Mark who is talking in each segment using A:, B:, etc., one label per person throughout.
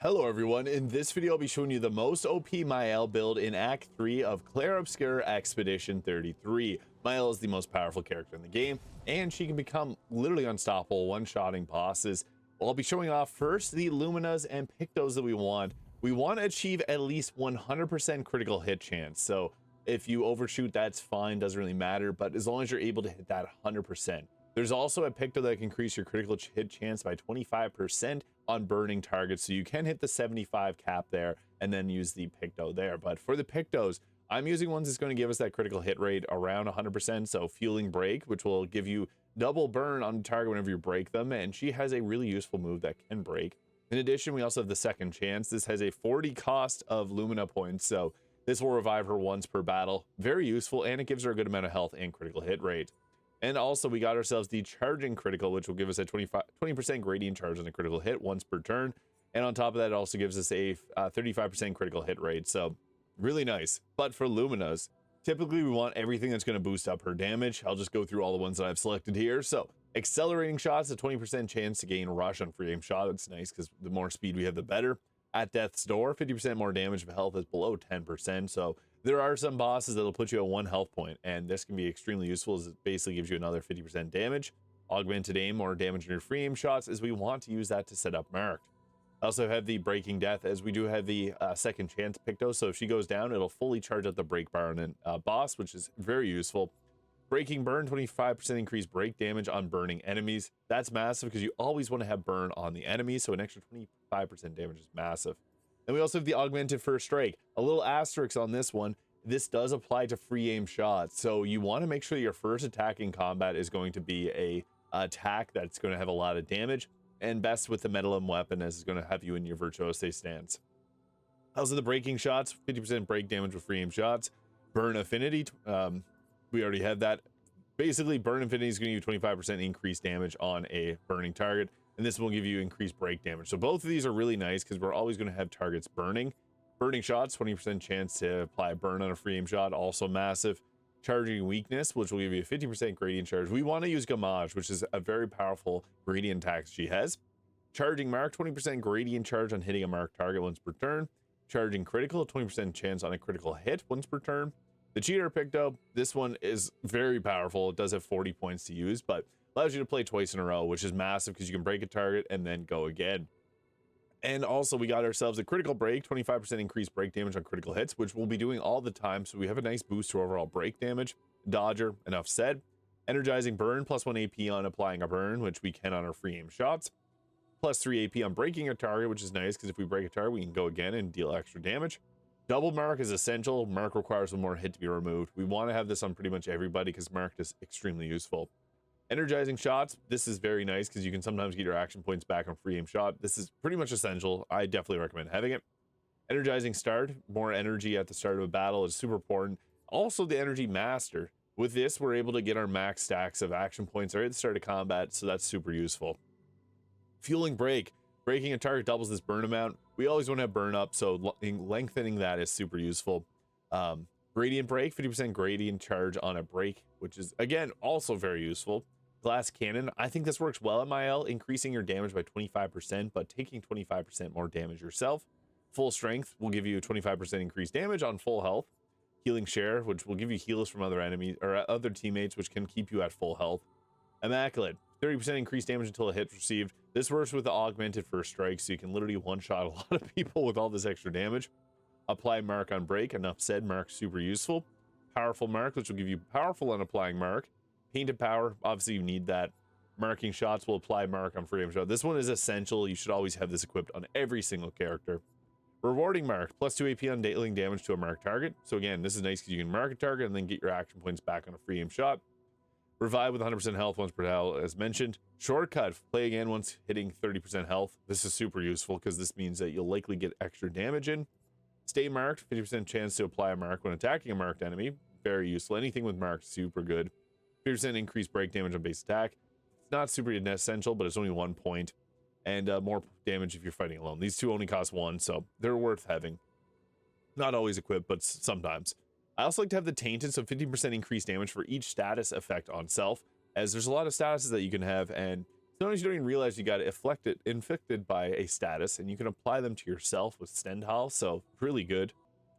A: Hello everyone, in this video I'll be showing you the most OP Mael build in Act 3 of Clair Obscur Expedition 33. Mael is the most powerful character in the game, and she can become literally unstoppable, one-shotting bosses. Well, I'll be showing off first the Luminas and Pictos that we want. We want to achieve at least 100% critical hit chance, so if you overshoot that's fine, doesn't really matter, but as long as you're able to hit that 100%. There's also a Picto that can increase your critical hit chance by 25% on burning targets, so you can hit the 75 cap there and then use the Picto there. But for the Pictos, I'm using ones that's going to give us that critical hit rate around 100%, so Fueling Break, which will give you double burn on the target whenever you break them, and she has a really useful move that can break. In addition, we also have the Second Chance. This has a 40 cost of Lumina points, so this will revive her once per battle. Very useful, and it gives her a good amount of health and critical hit rate. And also we got ourselves the Charging Critical, which will give us a 20% gradient charge on a critical hit once per turn. And on top of that, it also gives us a 35% critical hit rate. So really nice. But for Luminas, typically we want everything that's going to boost up her damage. I'll just go through all the ones that I've selected here. So Accelerating Shots, a 20% chance to gain Rush on free aim shot. It's nice because the more speed we have, the better. At Death's Door, 50% more damage if health is below 10%. So there are some bosses that'll put you at 1 health point, and this can be extremely useful as it basically gives you another 50% damage. Augmented Aim, more damage in your free aim shots, as we want to use that to set up Marked. I also have the Breaking Death, as we do have the Second Chance Picto, so if she goes down, it'll fully charge up the break bar on a boss, which is very useful. Breaking Burn, 25% increased break damage on burning enemies. That's massive because you always want to have burn on the enemies, so an extra 25% damage is massive. And we also have the Augmented First Strike. A little asterisk on this one. This does apply to free aim shots, so you want to make sure that your first attack in combat is going to be a attack that's going to have a lot of damage, and best with the Medalum weapon, as it's going to have you in your virtuose stance. Also the Breaking Shots, 50% break damage with free aim shots. Burn Affinity, we already had that. Basically, Burn Infinity is going to give you 25% increased damage on a burning target, and this will give you increased break damage. So both of these are really nice because we're always going to have targets burning. Burning Shots, 20% chance to apply a burn on a free aim shot, also massive. Charging Weakness, which will give you a 50% gradient charge. We want to use Gamage, which is a very powerful gradient attack she has. Charging Mark, 20% gradient charge on hitting a marked target once per turn. Charging Critical, 20% chance on a critical hit once per turn. The Cheater Picto, this one is very powerful. It does have 40 points to use, but allows you to play twice in a row, which is massive because you can break a target and then go again. And also we got ourselves a Critical Break, 25% increased break damage on critical hits, which we'll be doing all the time, so we have a nice boost to overall break damage. Dodger, enough said. Energizing Burn, +1 AP on applying a burn, which we can on our free aim shots. +3 AP on breaking a target, which is nice because if we break a target, we can go again and deal extra damage. Double Mark is essential. Mark requires one more hit to be removed. We want to have this on pretty much everybody because Mark is extremely useful. Energizing Shots, this is very nice because you can sometimes get your action points back on free aim shot. This is pretty much essential. I definitely recommend having it. Energizing Start, more energy at the start of a battle is super important. Also the Energy Master. With this, we're able to get our max stacks of action points right at the start of combat, so that's super useful. Fueling Break. Breaking a target doubles this burn amount. We always want to have burn up, so lengthening that is super useful. Gradient Break, 50% gradient charge on a break, which is, again, also very useful. Glass Cannon, I think this works well at Mael, increasing your damage by 25%, but taking 25% more damage yourself. Full Strength will give you a 25% increased damage on full health. Healing Share, which will give you heals from other enemies or other teammates, which can keep you at full health. Immaculate, 30% increased damage until a hit's received. This works with the Augmented First Strike, so you can literally one-shot a lot of people with all this extra damage. Apply Mark on break, enough said, Mark super useful. Powerful Mark, which will give you powerful on applying Mark. Painted Power, obviously you need that. Marking Shots will apply Mark on free aim shot. This one is essential. You should always have this equipped on every single character. Rewarding Mark, +2 AP on dealing damage to a marked target. So again, this is nice because you can mark a target and then get your action points back on a free aim shot. Revive with 100% health once per battle, as mentioned. Shortcut, play again once hitting 30% health. This is super useful because this means that you'll likely get extra damage in. Stay Marked, 50% chance to apply a mark when attacking a marked enemy. Very useful. Anything with marked, super good. 50% increased break damage on base attack. It's not super essential, but it's only 1 point. And more damage if you're fighting alone. These two only cost 1, so they're worth having. Not always equipped, but sometimes. I also like to have the Tainted, so 50% increased damage for each status effect on self, as there's a lot of statuses that you can have, and Sometimes you don't even realize you got inflicted by a status, and you can apply them to yourself with Stendhal, so really good.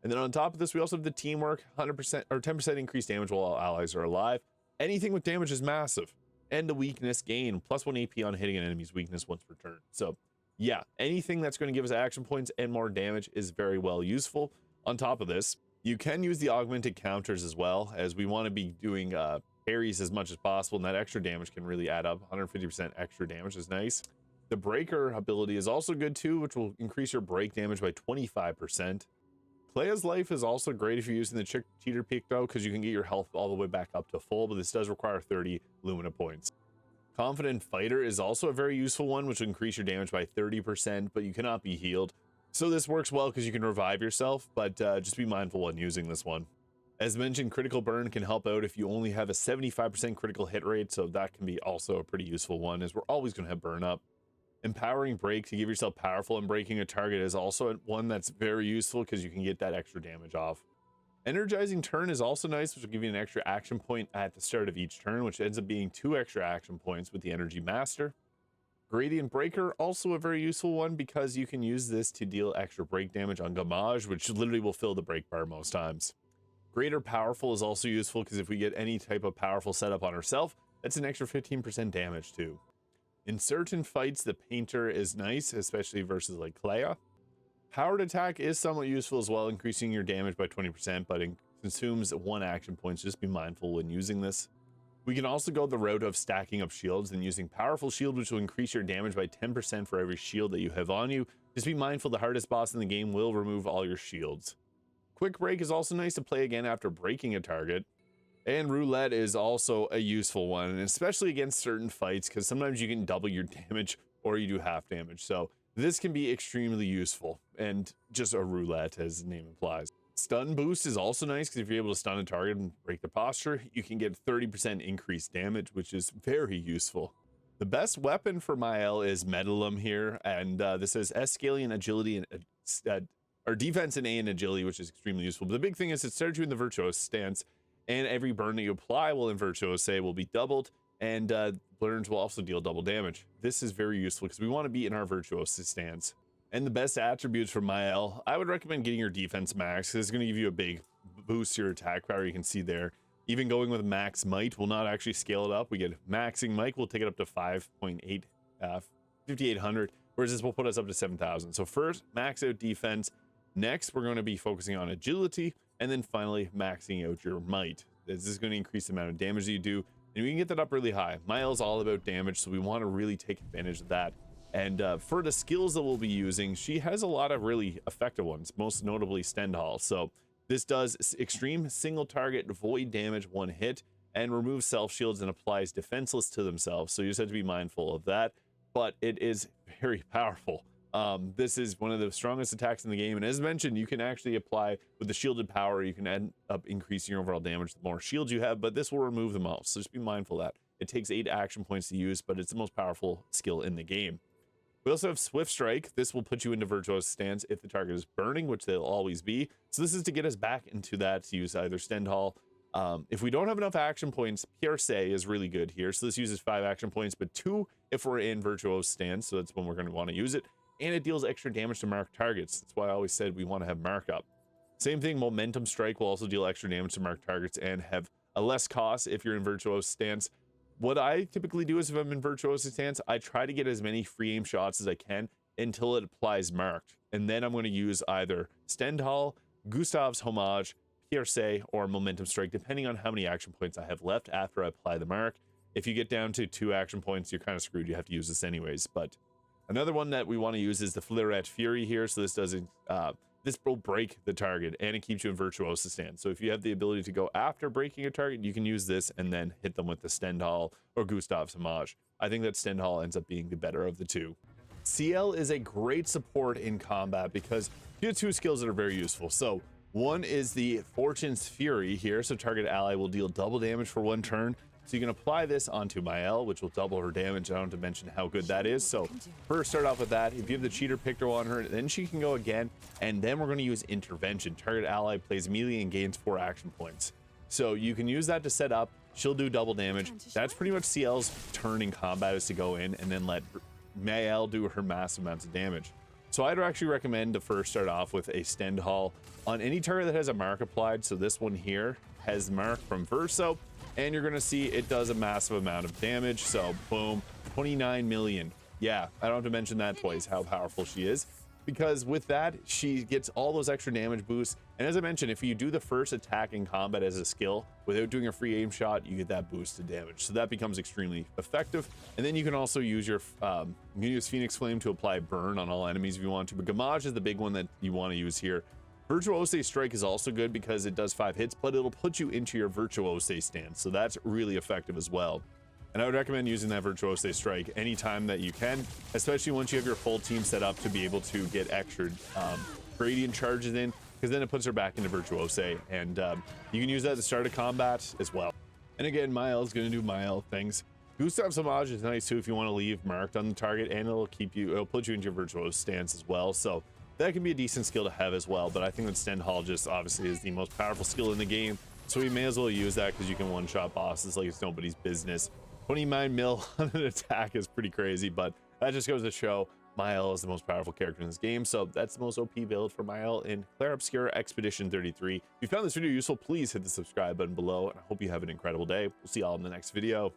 A: And then on top of this, we also have the teamwork, 100% or 10% increased damage while all allies are alive. Anything with damage is massive. And the weakness gain, +1 AP on hitting an enemy's weakness once per turn. So yeah, anything that's going to give us action points and more damage is very well useful. On top of this, you can use the augmented counters as well, as we want to be doing parries as much as possible, and that extra damage can really add up. 150% extra damage is nice. The breaker ability is also good too, which will increase your break damage by 25%. Clair's life is also great if you're using the cheater Picto, because you can get your health all the way back up to full, but this does require 30 Lumina points. Confident Fighter is also a very useful one, which will increase your damage by 30%, but you cannot be healed. So this works well because you can revive yourself, but just be mindful when using this one. As mentioned, critical burn can help out if you only have a 75% critical hit rate, so that can be also a pretty useful one, as we're always going to have burn up. Empowering break to give yourself powerful and breaking a target is also one that's very useful because you can get that extra damage off. Energizing turn is also nice, which will give you an extra action point at the start of each turn, which ends up being 2 extra action points with the energy master. Gradient breaker, also a very useful one because you can use this to deal extra break damage on Gamage, which literally will fill the break bar most times. Greater powerful is also useful because if we get any type of powerful setup on ourselves, that's an extra 15% damage too. In certain fights, the painter is nice, especially versus like Clair. Powered attack is somewhat useful as well, increasing your damage by 20%, but it consumes 1 action point, so just be mindful when using this. We can also go the route of stacking up shields and using powerful shield, which will increase your damage by 10% for every shield that you have on you. Just be mindful the hardest boss in the game will remove all your shields. Quick break is also nice to play again after breaking a target. And roulette is also a useful one, and especially against certain fights, because sometimes you can double your damage or you do half damage. So this can be extremely useful, and just a roulette as the name implies. Stun boost is also nice because if you're able to stun a target and break the posture, you can get 30% increased damage, which is very useful. The best weapon for Mael is Medalum here, and this is Scaling agility and or defense and A and agility, which is extremely useful. But the big thing is it starts you in the virtuose stance, and every burn that you apply will in virtuose will be doubled, and burns will also deal double damage. This is very useful because we want to be in our virtuose stance. And the best attributes for Mael, I would recommend getting your defense max. This is going to give you a big boost to your attack power. You can see there. Even going with max might will not actually scale it up. We get maxing might, we'll take it up to 5.8, 5,800, whereas this will put us up to 7,000. So first, max out defense. Next, we're going to be focusing on agility, and then finally maxing out your might. This is going to increase the amount of damage that you do, and we can get that up really high. Mael's all about damage, so we want to really take advantage of that. And for the skills that we'll be using, she has a lot of really effective ones, most notably Stendhal. So this does extreme single target void damage 1 hit, and removes self shields and applies defenseless to themselves. So you just have to be mindful of that, but it is very powerful. This is one of the strongest attacks in the game, and as mentioned, you can actually apply with the shielded power. You can end up increasing your overall damage the more shields you have, but this will remove them all, so just be mindful of that. It takes 8 action points to use, but it's the most powerful skill in the game. We also have Swift Strike. This will put you into virtuose stance if the target is burning, which they'll always be. So this is to get us back into that, to use either Stendhal. If we don't have enough action points, Virtuose is really good here. So this uses 5 action points, but 2 if we're in virtuose stance, so that's when we're going to want to use it. And it deals extra damage to marked targets. That's why I always said we want to have markup. Same thing, Momentum Strike will also deal extra damage to marked targets and have a less cost if you're in virtuose stance. What I typically do is if I'm in virtuose stance, I try to get as many free aim shots as I can until it applies marked. And then I'm going to use either Stendhal, Gustav's Homage, Virtuose, or Momentum Strike, depending on how many action points I have left after I apply the mark. If you get down to 2 action points, you're kind of screwed. You have to use this anyways. But another one that we want to use is the Fleurette Fury here. So this doesn't, this will break the target and it keeps you in virtuose stance. So if you have the ability to go after breaking a target, you can use this and then hit them with the Stendhal or Gustav's Homage. I think that Stendhal ends up being the better of the two. Sciel is a great support in combat because you have 2 skills that are very useful. So one is the Fortune's Fury here. So target ally will deal double damage for 1 turn. So you can apply this onto Mael, which will double her damage. I don't have to mention how good that is. So first, start off with that. If you have the cheater Picto on her, then she can go again. And then we're going to use Intervention. Target ally plays melee and gains 4 action points. So you can use that to set up. she'll do double damage. That's pretty much Ciel's turn in combat, is to go in and then let Mael do her massive amounts of damage. So I'd actually recommend to first start off with a Stendhal on any target that has a mark applied. So this one here has mark from Verso, and you're gonna see it does a massive amount of damage. So boom, 29 million. Yeah, I don't have to mention that twice, how powerful she is, because with that she gets all those extra damage boosts. And as I mentioned, if you do the first attack in combat as a skill without doing a free aim shot, you get that boost to damage, so that becomes extremely effective. And then you can also use your you can use Phoenix Flame to apply burn on all enemies if you want to, but Gamage is the big one that you want to use here. Virtuose Strike is also good because it does 5 hits, but it'll put you into your Virtuose stance, so that's really effective as well. And I would recommend using that Virtuose Strike anytime that you can, especially once you have your full team set up to be able to get extra gradient charges in, because then it puts her back into Virtuose, and you can use that at the start of combat as well. And again, Mael is going to do Mael things. Gustav's Homage is nice too if you want to leave marked on the target, and it'll put you into your Virtuose stance as well, so that can be a decent skill to have as well. But I think that Stendhal just obviously is the most powerful skill in the game, so we may as well use that because you can one-shot bosses like it's nobody's business. 29 mil on an attack is pretty crazy, but that just goes to show Mael is the most powerful character in this game. So that's the most OP build for Mael in Clair Obscur Expedition 33. If you found this video useful, please hit the subscribe button below, and I hope you have an incredible day. We'll see y'all in the next video.